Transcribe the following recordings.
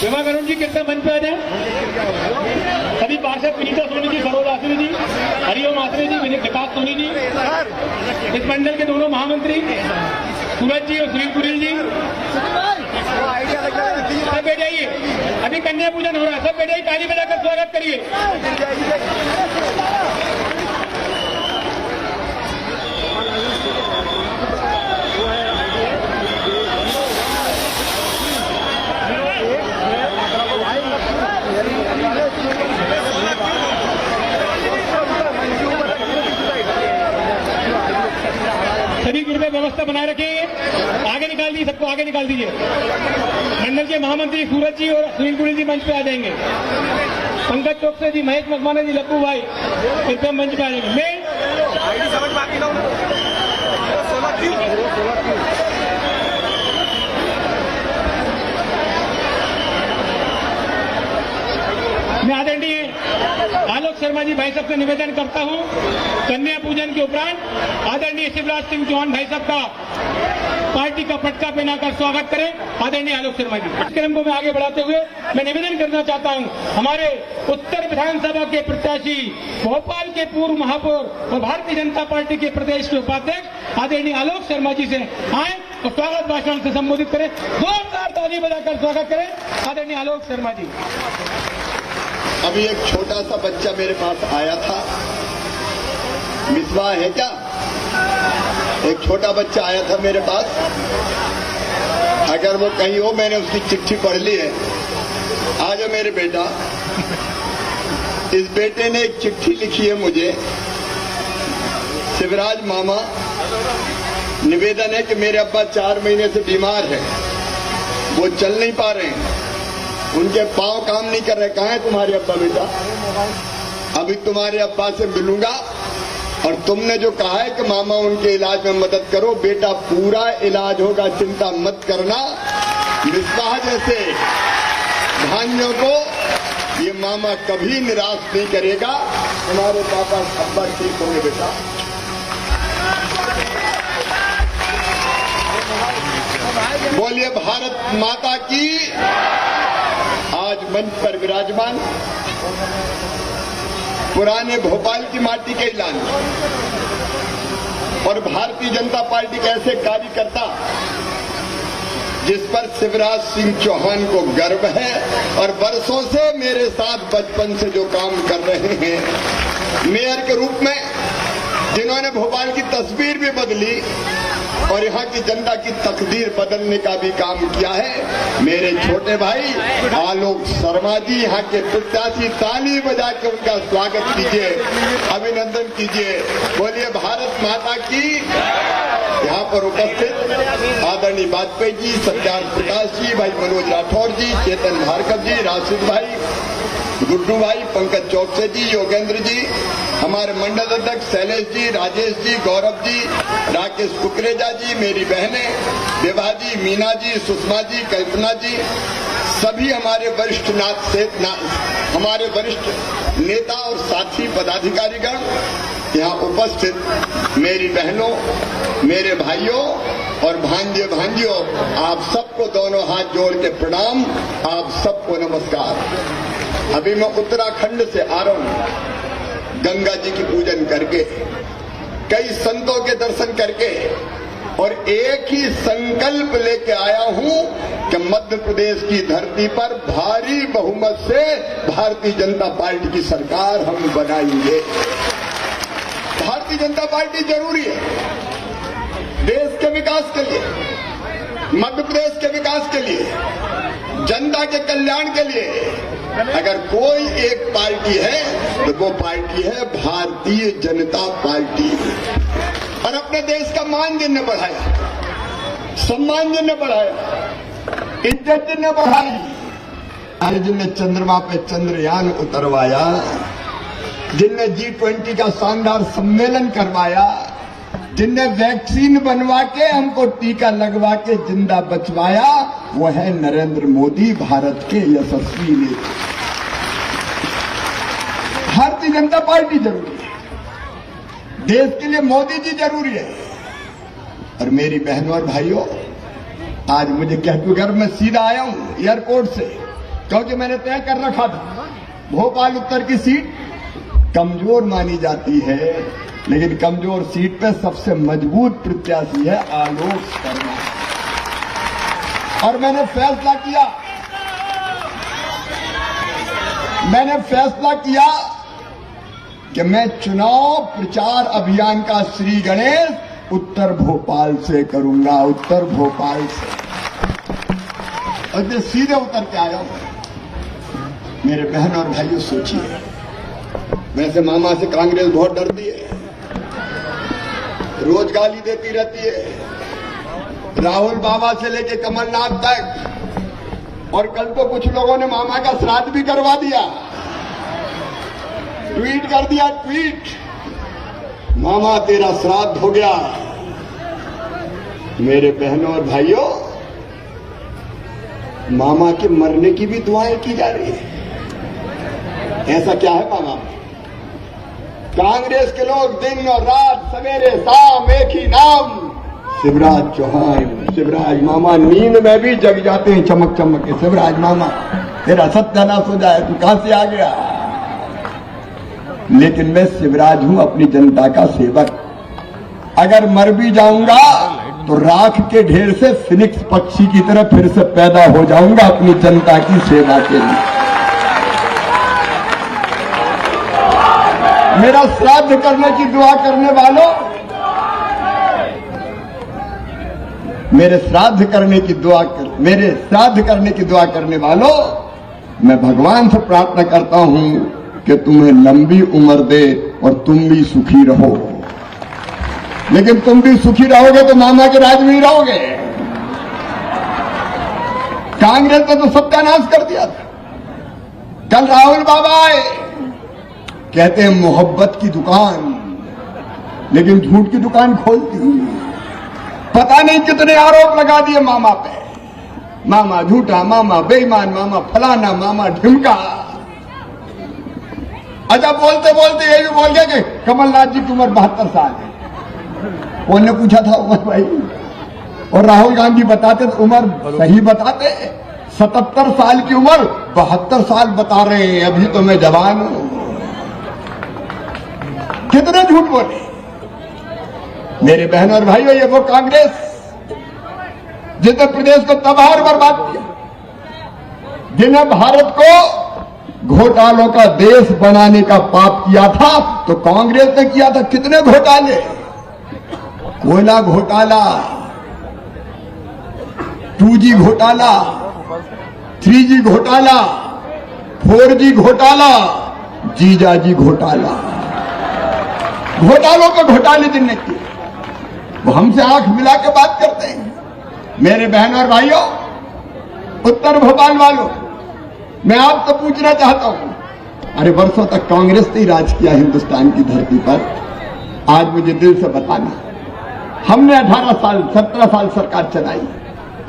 विभा करुण जी कृपया मंच पे आ जाए। सभी पार्षद विनीता सोनी जी, सरोज आसरे जी, हरिओम आसरे जी, विकास सोनी जी, इस मंडल के दोनों महामंत्री सूरज जी और सुनील पुरी जी, सब बैठ जाइए। अभी कन्या पूजन हो रहा है, सब बैठ जाइए, ताली बजाकर स्वागत करिए। सभी कृपया व्यवस्था बनाए रखिए। आगे निकाल दीजिए, सबको आगे निकाल दीजिए। मंडल के महामंत्री सूरज जी और सुनील पुरी जी मंच पे आ जाएंगे। पंकज चौकसे जी, महेश मकवाना जी, लप्पू भाई कृपया मंच पे आ जाएंगे। मैं आदरणीय आलोक शर्मा जी भाई साहब से निवेदन करता हूं, कन्या पूजन पूजन के उपरांत आदरणीय शिवराज सिंह चौहान भाई साहब का पार्टी का पटका पहनाकर स्वागत करें। आदरणीय आलोक शर्मा जी, कार्यक्रम को मैं आगे बढ़ाते हुए मैं निवेदन करना चाहता हूं, हमारे उत्तर विधानसभा के प्रत्याशी, भोपाल के पूर्व महापौर और भारतीय जनता पार्टी के प्रदेश के उपाध्यक्ष आदरणीय आलोक शर्मा जी से आए तो स्वागत भाषण से संबोधित करें। जोरदार ताली बजाकर स्वागत करें आदरणीय आलोक शर्मा जी। अभी एक छोटा सा बच्चा मेरे पास आया था, मिसवा है क्या? एक छोटा बच्चा आया था मेरे पास, अगर वो कहीं हो, मैंने उसकी चिट्ठी पढ़ ली है। आज मेरे बेटा, इस बेटे ने एक चिट्ठी लिखी है मुझे। शिवराज मामा, निवेदन है कि मेरे अब्बा 4 महीने से बीमार है, वो चल नहीं पा रहे हैं, उनके पांव काम नहीं कर रहे। कहाँ है तुम्हारे अब्बा बेटा? अभी तुम्हारे अब्बा से मिलूंगा और तुमने जो कहा है कि मामा उनके इलाज में मदद करो, बेटा पूरा इलाज होगा, चिंता मत करना। मिसबाह जैसे भाइयों को ये मामा कभी निराश नहीं करेगा। तुम्हारे पापा अब्बा ठीक होंगे बेटा। बोलिए भारत माता की। आज मंच पर विराजमान पुराने भोपाल की माटी के ऐलान और भारतीय जनता पार्टी के ऐसे कार्यकर्ता जिस पर शिवराज सिंह चौहान को गर्व है और वर्षों से मेरे साथ बचपन से जो काम कर रहे हैं, मेयर के रूप में जिन्होंने भोपाल की तस्वीर भी बदली और यहाँ की जनता की तकदीर बदलने का भी काम किया है, मेरे छोटे भाई आलोक शर्मा जी, यहाँ के प्रत्याशी। ताली बजा के उनका स्वागत कीजिए, अभिनंदन कीजिए। बोलिए भारत माता की। यहाँ पर उपस्थित आदरणीय वाजपेयी जी, सत्यान प्रकाश जी, भाई मनोज राठौर जी, चेतन भार्गव जी, राशिद भाई, गुड्डू भाई, पंकज चौकसे जी, योगेंद्र जी, हमारे मंडल अध्यक्ष शैलेश जी, राजेश जी, गौरव जी, राकेश कुकरेजा जी, मेरी बहनें देवा जी, मीना जी, सुषमा जी, कल्पना जी, सभी हमारे वरिष्ठ हमारे वरिष्ठ नेता और साथी पदाधिकारीगण यहाँ उपस्थित, मेरी बहनों, मेरे भाइयों और भांजियों, आप सबको दोनों हाथ जोड़ के प्रणाम, आप सबको नमस्कार। अभी मैं उत्तराखंड से आ रहा हूं, गंगा जी की पूजन करके, कई संतों के दर्शन करके, और एक ही संकल्प लेके आया हूं कि मध्य प्रदेश की धरती पर भारी बहुमत से भारतीय जनता पार्टी की सरकार हम बनाएंगे। भारतीय जनता पार्टी जरूरी है देश के विकास के लिए, मध्य प्रदेश के विकास के लिए, जनता के कल्याण के लिए। अगर कोई एक पार्टी है तो वो पार्टी है भारतीय जनता पार्टी। और अपने देश का मान जिनने बढ़ाया, सम्मान जिनने बढ़ाया, इज्जत जिनने बढ़ाई, अरे जिनने चंद्रमा पे चंद्रयान उतरवाया, जिनने G20 का शानदार सम्मेलन करवाया, जिनने वैक्सीन बनवा के हमको टीका लगवा के जिंदा बचवाया, वो है नरेंद्र मोदी, भारत के यशस्वी नेता। भारतीय जनता पार्टी जरूरी है, देश के लिए मोदी जी जरूरी है। और मेरी बहनों और भाइयों, आज मुझे कहकर मैं सीधा आया हूं एयरपोर्ट से, क्योंकि मैंने तय कर रखा था भोपाल उत्तर की सीट कमजोर मानी जाती है, लेकिन कमजोर सीट पे सबसे मजबूत प्रत्याशी है आलोक शर्मा। और मैंने फैसला किया कि मैं चुनाव प्रचार अभियान का श्री गणेश उत्तर भोपाल से करूंगा, उत्तर भोपाल से। और जो सीधे उतर के आया हूं, मेरे बहन और भाइयों सोचिए, वैसे मामा से कांग्रेस बहुत डरती है, रोज गाली देती रहती है, राहुल बाबा से लेके कमलनाथ तक। और कल तो कुछ लोगों ने मामा का श्राद्ध भी करवा दिया, ट्वीट कर दिया, ट्वीट, मामा तेरा श्राद्ध हो गया। मेरे बहनों और भाइयों, मामा के मरने की भी दुआएं की जा रही है। ऐसा क्या है मामा? कांग्रेस के लोग दिन और रात सवेरे शाम एक ही नाम शिवराज चौहान। शिवराज मामा नींद में भी जग जाते हैं चमक चमक के। शिवराज मामा तेरा सत्यानाश हो जाए, तू कहां से आ गया? लेकिन मैं शिवराज हूं, अपनी जनता का सेवक। अगर मर भी जाऊंगा तो राख के ढेर से फिनिक्स पक्षी की तरह फिर से पैदा हो जाऊंगा अपनी जनता की सेवा के लिए। मेरा श्राद्ध करने की दुआ करने वालों, मेरे श्राद्ध करने की दुआ करने वालों, मैं भगवान से प्रार्थना करता हूं कि तुम्हें लंबी उम्र दे और तुम भी सुखी रहो। लेकिन तुम भी सुखी रहोगे तो मामा के राज में ही रहोगे। कांग्रेस ने तो सत्यानाश कर दिया था। कल राहुल बाबा आए, कहते हैं मोहब्बत की दुकान, लेकिन झूठ की दुकान खोल दी। पता नहीं कितने आरोप लगा दिए मामा पे। मामा झूठा, मामा बेईमान, मामा फलाना, मामा ढिमका। अच्छा, बोलते बोलते ये भी बोल गया कि कमलनाथ जी की उम्र 72 साल है। कौन ने पूछा था उम्र भाई? और राहुल गांधी बताते तो उम्र सही बताते, 77 साल की उम्र 72 साल बता रहे हैं। अभी तो मैं जवान हूं। कितने झूठ बोले मेरे बहन और भाइयों। ये वो कांग्रेस जिसने प्रदेश को तबाह और बर्बाद किया, जिन्हें भारत को घोटालों का देश बनाने का पाप किया था, तो कांग्रेस ने किया था। कितने घोटाले? कोयला घोटाला, 2G घोटाला, 3G घोटाला, 4G घोटाला, जीजाजी घोटाला। घोटालों पे घोटाले जिनने किए, वो हमसे आंख मिला के बात करते हैं। मेरे बहन और भाइयों, उत्तर भोपाल वालों, मैं आपसे पूछना चाहता हूं, अरे वर्षों तक कांग्रेस ने राज किया हिंदुस्तान की धरती पर। आज मुझे दिल से बताना, हमने 18 साल 17 साल सरकार चलाई,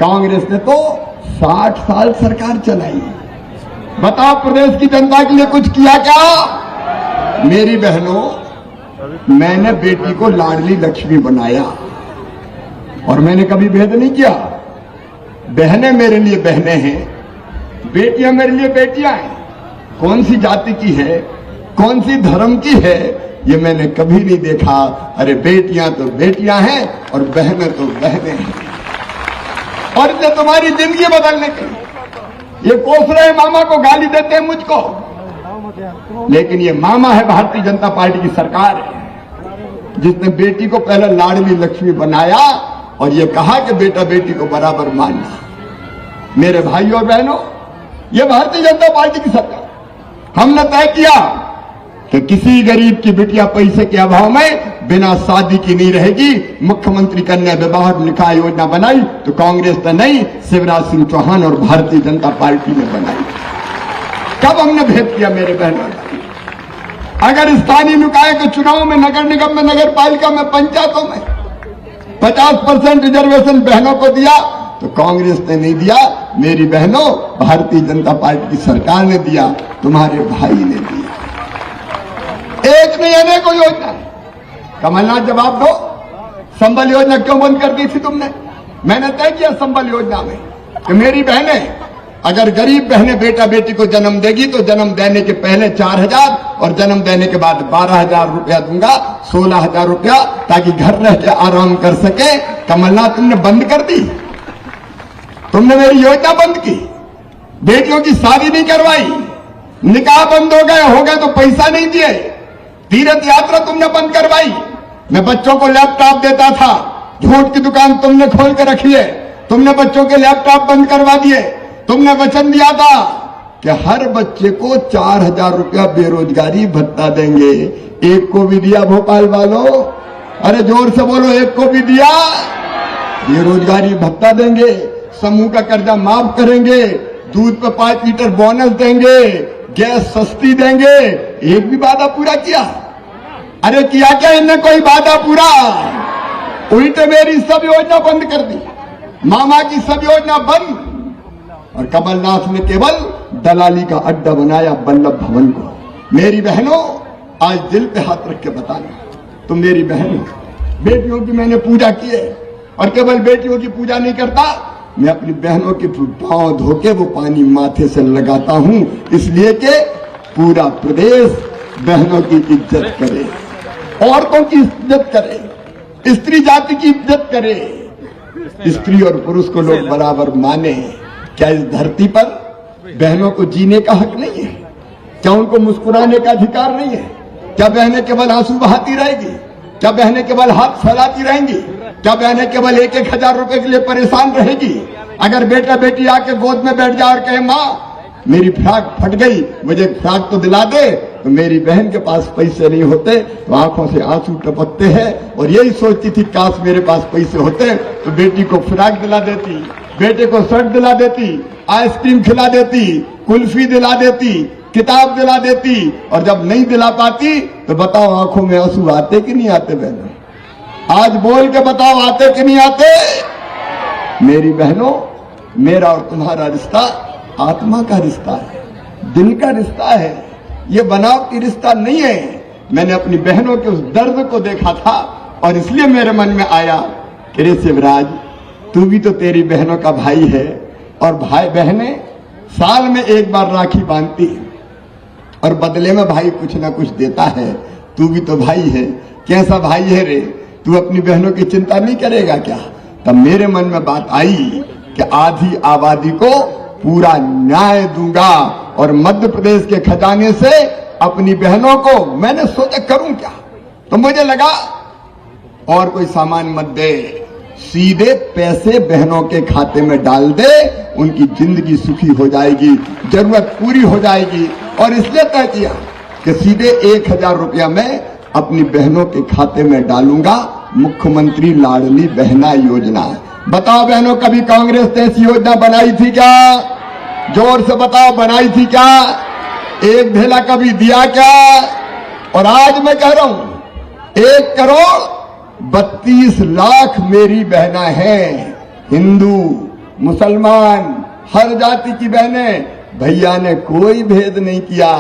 कांग्रेस ने तो 60 साल सरकार चलाई। बताओ प्रदेश की जनता के लिए कुछ किया क्या? मेरी बहनों, मैंने बेटी को लाडली लक्ष्मी बनाया और मैंने कभी भेद नहीं किया। बहनें मेरे लिए बहनें हैं, बेटियां मेरे लिए बेटियां हैं। कौन सी जाति की है, कौन सी धर्म की है, ये मैंने कभी नहीं देखा। अरे बेटियां तो बेटियां हैं और बहनें तो बहनें हैं। और इसे तुम्हारी जिंदगी बदलने के ये कोस रहे मामा को, गाली देते हैं मुझको, लेकिन ये मामा है भारतीय जनता पार्टी की सरकार है, जिसने बेटी को पहले लाडली लक्ष्मी बनाया और ये कहा कि बेटा बेटी को बराबर मानना। मेरे भाइयों और बहनों, ये भारतीय जनता पार्टी की सरकार। हमने तय किया कि किसी गरीब की बिटिया पैसे के अभाव में बिना शादी की नहीं रहेगी। मुख्यमंत्री कन्या विवाह निकाह योजना बनाई तो कांग्रेस ने नहीं, शिवराज सिंह चौहान और भारतीय जनता पार्टी ने बनाई। कब हमने भेद किया मेरे बहनों? अगर स्थानीय निकाय के चुनाव में, नगर निगम में, नगर पालिका में, पंचायतों में 50% रिजर्वेशन बहनों को दिया तो कांग्रेस ने नहीं दिया। मेरी बहनों, भारतीय जनता पार्टी की सरकार ने दिया, तुम्हारे भाई ने दिया। एक नहीं अनेकों योजना। कमलनाथ जवाब दो, संबल योजना क्यों बंद कर दी थी तुमने? मैंने तय किया संबल योजना में कि मेरी बहनें, अगर गरीब बहनें बेटा बेटी को जन्म देगी तो जन्म देने के पहले 4,000 और जन्म देने के बाद 12,000 रुपया दूंगा, 16,000 रुपया, ताकि घर रह के आराम कर सके। कमलनाथ तुमने बंद कर दी, तुमने मेरी योजना बंद की। बेटियों की शादी नहीं करवाई, निकाह बंद हो गए तो पैसा नहीं दिए। तीर्थ यात्रा तुमने बंद करवाई। मैं बच्चों को लैपटॉप देता था, झूठ की दुकान तुमने खोल के रखी है। तुमने बच्चों के लैपटॉप बंद करवा दिए। तुमने वचन दिया था कि हर बच्चे को 4,000 रुपया बेरोजगारी भत्ता देंगे। एक को भी दिया भोपाल वालों? अरे जोर से बोलो, एक को भी दिया? बेरोजगारी भत्ता देंगे, समूह का कर्जा माफ करेंगे, दूध पे 5 लीटर बोनस देंगे, गैस सस्ती देंगे। एक भी वादा पूरा किया? अरे किया क्या इनने कोई वादा पूरा? उल्टे मेरी सब योजना बंद कर दी, मामा की सब योजना बंद। और कमलनाथ ने केवल दलाली का अड्डा बनाया वल्लभ भवन को। मेरी बहनों, आज दिल पे हाथ रख के बताना, तुम मेरी बहन हो। बेटियों की मैंने पूजा की है, और केवल बेटियों की पूजा नहीं करता, मैं अपनी बहनों के पांव धो के वो पानी माथे से लगाता हूं, इसलिए कि पूरा प्रदेश बहनों की इज्जत करे, औरतों की इज्जत करे, स्त्री जाति की इज्जत करे। स्त्री और पुरुष को लोग बराबर माने। क्या इस धरती पर बहनों को जीने का हक नहीं है? क्या उनको मुस्कुराने का अधिकार नहीं है? क्या बहनें केवल आंसू बहाती रहेगी? क्या बहनें केवल हाथ फैलाती रहेंगी? क्या बहनें केवल 1-1 रुपए के लिए परेशान रहेगी? अगर बेटा बेटी आके गोद में बैठ जाए और कहे माँ मेरी फ्राक फट गई, मुझे फ्राक तो दिला दे, तो मेरी बहन के पास पैसे नहीं होते तो आंखों से आंसू टपकते हैं और यही सोचती थी काश मेरे पास पैसे होते तो बेटी को फ्राक दिला देती, बेटे को शर्ट दिला देती, आइसक्रीम खिला देती, कुल्फी दिला देती, किताब दिला देती। और जब नहीं दिला पाती तो बताओ आंखों में आंसू आते कि नहीं आते? बहनों आज बोल के बताओ आते कि नहीं आते? मेरी बहनों, मेरा और तुम्हारा रिश्ता आत्मा का रिश्ता है, दिल का रिश्ता है, ये बनावटी रिश्ता नहीं है। मैंने अपनी बहनों के उस दर्द को देखा था और इसलिए मेरे मन में आया कि रे शिवराज, तू भी तो तेरी बहनों का भाई है, और भाई बहनें साल में एक बार राखी बांधती है और बदले में भाई कुछ ना कुछ देता है। तू भी तो भाई है, कैसा भाई है रे? तू अपनी बहनों की चिंता नहीं करेगा क्या? तब मेरे मन में बात आई कि आधी आबादी को पूरा न्याय दूंगा और मध्य प्रदेश के खजाने से अपनी बहनों को, मैंने सोचा करूं क्या, तो मुझे लगा और कोई सामान मत दे, सीधे पैसे बहनों के खाते में डाल दे, उनकी जिंदगी सुखी हो जाएगी, जरूरत पूरी हो जाएगी। और इसलिए तय किया कि सीधे 1000 रुपया मैं अपनी बहनों के खाते में डालूंगा, मुख्यमंत्री लाडली बहना योजना। बताओ बहनों, कभी कांग्रेस ने ऐसी योजना बनाई थी क्या? जोर से बताओ, बनाई थी क्या? एक ढेला कभी दिया क्या? और आज मैं कह रहा हूं 1,32,00,000 मेरी बहना है, हिंदू मुसलमान हर जाति की बहनें। भैया ने कोई भेद नहीं किया,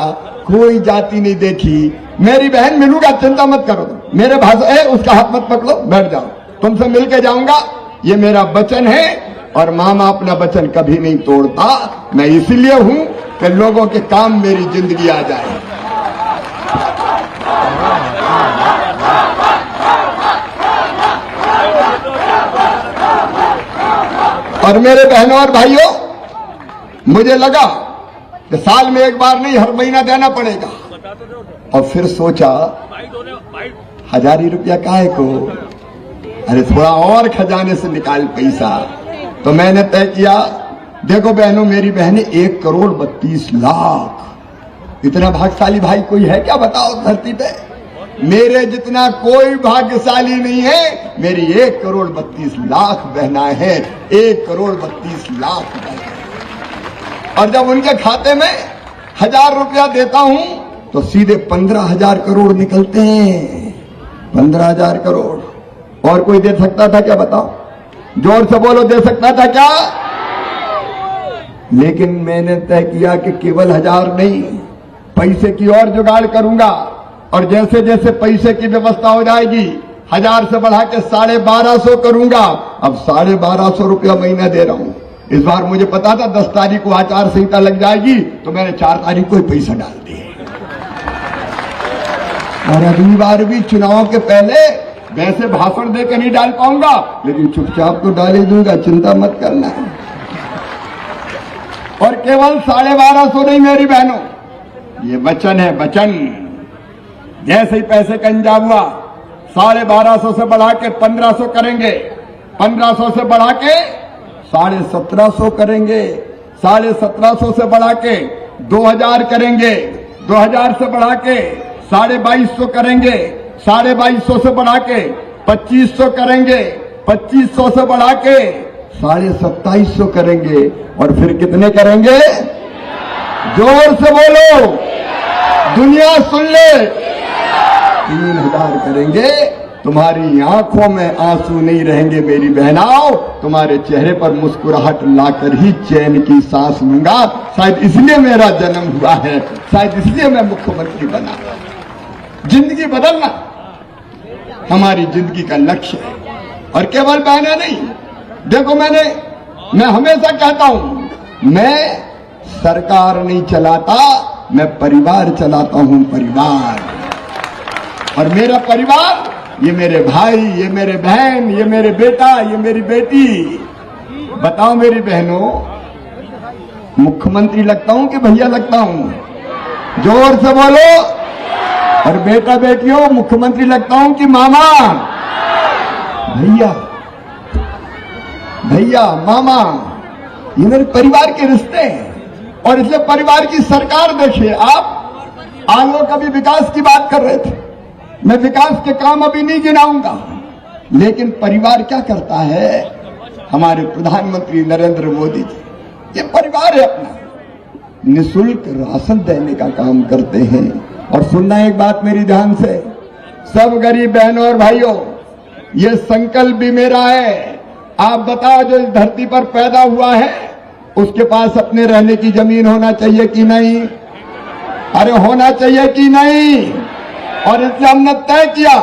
कोई जाति नहीं देखी। मेरी बहन मिलूंगा, चिंता मत करो। मेरे भाषा उसका हाथ मत पकड़ो, बैठ जाओ, तुमसे मिलके जाऊंगा, ये मेरा वचन है। और मामा अपना वचन कभी नहीं तोड़ता। मैं इसलिए हूं कि लोगों के काम मेरी जिंदगी आ जाए। और मेरे बहनों और भाइयों, मुझे लगा कि साल में एक बार नहीं, हर महीना देना पड़ेगा। और फिर सोचा 1000 रुपया काहे को, अरे थोड़ा और खजाने से निकाल पैसा। तो मैंने तय किया, देखो बहनों, मेरी बहनें 1,32,00,000। इतना भाग्यशाली भाई कोई है क्या? बताओ धरती पे। मेरे जितना कोई भाग्यशाली नहीं है। मेरी 1,32,00,000 बहना है, 1,32,00,000 बहना। और जब उनके खाते में 1000 रुपया देता हूं तो सीधे 15,000 करोड़ निकलते हैं। 15,000 करोड़। और कोई दे सकता था क्या? बताओ, जोर से बोलो, दे सकता था क्या? लेकिन मैंने तय किया कि केवल 1000 नहीं, पैसे की और जुगाड़ करूंगा। और जैसे जैसे पैसे की व्यवस्था हो जाएगी, 1000 से बढ़ा के 1250 करूंगा। अब 1250 रुपया महीना दे रहा हूं। इस बार मुझे पता था 10 तारीख को आचार संहिता लग जाएगी, तो मैंने 4 तारीख को ही पैसा डाल दिया। और अगली बार भी चुनाव के पहले वैसे भाषण देकर नहीं डाल पाऊंगा, लेकिन चुपचाप तो डाल ही दूंगा, चिंता मत करना। और केवल 1250 नहीं मेरी बहनों, ये वचन है, वचन। जैसे ही पैसे का इंतजाम हुआ, 1250 से बढ़ा के 1500 करेंगे, 1500 से बढ़ा के 1750 करेंगे, 1750 से बढ़ा के 2000 करेंगे, 2000 से बढ़ा के 2250 करेंगे, 2250 से बढ़ा के 2500 करेंगे, 2500 से बढ़ा के 2750 करेंगे। और फिर कितने करेंगे? जोर से बोलो, दुनिया सुन ले। 3000 करेंगे। तुम्हारी आंखों में आंसू नहीं रहेंगे मेरी बहनाओं, तुम्हारे चेहरे पर मुस्कुराहट लाकर ही चैन की सांस लूंगा। शायद इसलिए मेरा जन्म हुआ है, शायद इसलिए मैं मुख्यमंत्री बना। जिंदगी बदलना हमारी जिंदगी का लक्ष्य है। और केवल बहनें नहीं, देखो मैं हमेशा कहता हूं, मैं सरकार नहीं चलाता, मैं परिवार चलाता हूं, परिवार। और मेरा परिवार, ये मेरे भाई, ये मेरे बहन, ये मेरे बेटा, ये मेरी बेटी। बताओ मेरी बहनों, मुख्यमंत्री लगता हूं कि भैया लगता हूं? जोर से बोलो। और बेटा बेटियों, मुख्यमंत्री लगता हूं कि मामा? भैया, भैया, मामा, ये मेरे परिवार के रिश्ते हैं। और इसलिए परिवार की सरकार देखिए। आप लोग कभी विकास की बात कर रहे थे, मैं विकास के काम अभी नहीं गिनाऊंगा, लेकिन परिवार क्या करता है? हमारे प्रधानमंत्री नरेंद्र मोदी जी, ये परिवार है अपना, निःशुल्क राशन देने का काम करते हैं। और सुनना एक बात मेरी ध्यान से, सब गरीब बहनों और भाइयों, ये संकल्प भी मेरा है। आप बताओ, जो इस धरती पर पैदा हुआ है, उसके पास अपने रहने की जमीन होना चाहिए कि नहीं? अरे होना चाहिए कि नहीं? और इसलिए हमने तय किया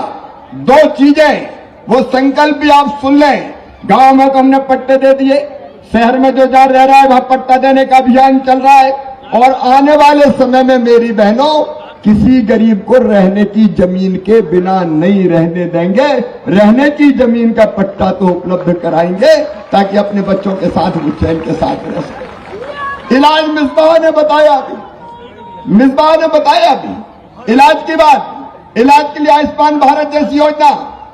दो चीजें, वो संकल्प भी आप सुन लें। गांव में तो हमने पट्टे दे दिए, शहर में जो जा रह रहा है वहां पट्टा देने का अभियान चल रहा है। और आने वाले समय में मेरी बहनों, किसी गरीब को रहने की जमीन के बिना नहीं रहने देंगे। रहने की जमीन का पट्टा तो उपलब्ध कराएंगे, ताकि अपने बच्चों के साथ वो चैन के साथ रह सके। इलाज मिसबाह ने बताया अभी इलाज की बात। इलाज के लिए आयुष्मान भारत जैसी योजना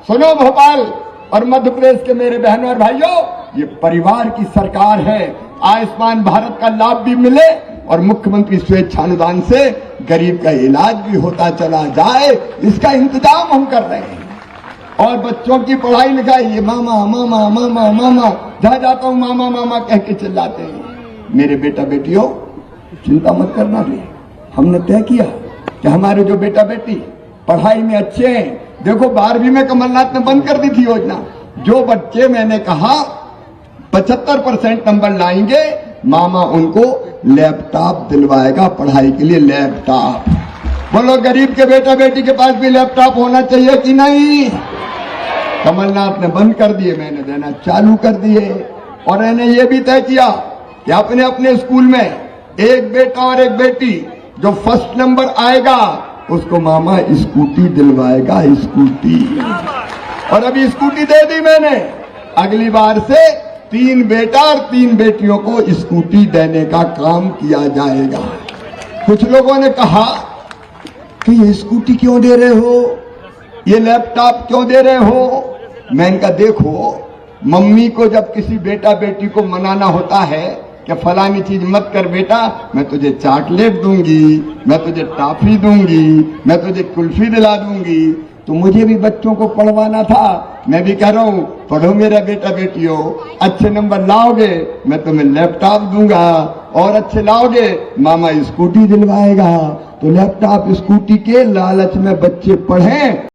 सुनो। भोपाल और मध्य प्रदेश के मेरे बहनों और भाइयों, ये परिवार की सरकार है। आयुष्मान भारत का लाभ भी मिले और मुख्यमंत्री स्वेच्छानुदान से गरीब का इलाज भी होता चला जाए, इसका इंतजाम हम कर रहे हैं। और बच्चों की पढ़ाई लिखाई, ये मामा मामा मामा मामा, जहां जाता हूं मामा मामा कह के चिल्लाते हैं। मेरे बेटा बेटियों, चिंता मत करना रे, हमने तय किया कि हमारे जो बेटा बेटी पढ़ाई में अच्छे हैं। देखो 12वीं में कमलनाथ ने बंद कर दी थी योजना। जो बच्चे मैंने कहा 75% नंबर लाएंगे, मामा उनको लैपटॉप दिलवाएगा पढ़ाई के लिए। लैपटॉप, बोलो गरीब के बेटा बेटी के पास भी लैपटॉप होना चाहिए कि नहीं? कमलनाथ ने बंद कर दिए, मैंने देना चालू कर दिए। और मैंने ये भी तय किया कि अपने अपने स्कूल में एक बेटा और एक बेटी, जो फर्स्ट नंबर आएगा उसको मामा स्कूटी दिलवाएगा, स्कूटी। और अभी स्कूटी दे दी मैंने, अगली बार से 3 बेटा और 3 बेटियों को स्कूटी देने का काम किया जाएगा। कुछ लोगों ने कहा कि ये स्कूटी क्यों दे रहे हो, ये लैपटॉप क्यों दे रहे हो? मैं इनका, देखो, मम्मी को जब किसी बेटा बेटी को मनाना होता है कि फलानी चीज मत कर बेटा, मैं तुझे चॉकलेट दूंगी, मैं तुझे टॉफी दूंगी, मैं तुझे कुल्फी दिला दूंगी। तो मुझे भी बच्चों को पढ़वाना था। मैं भी कह रहा हूं, पढ़ो मेरा बेटा बेटियों, अच्छे नंबर लाओगे मैं तुम्हें लैपटॉप दूंगा, और अच्छे लाओगे मामा स्कूटी दिलवाएगा। तो लैपटॉप स्कूटी के लालच में बच्चे पढ़ें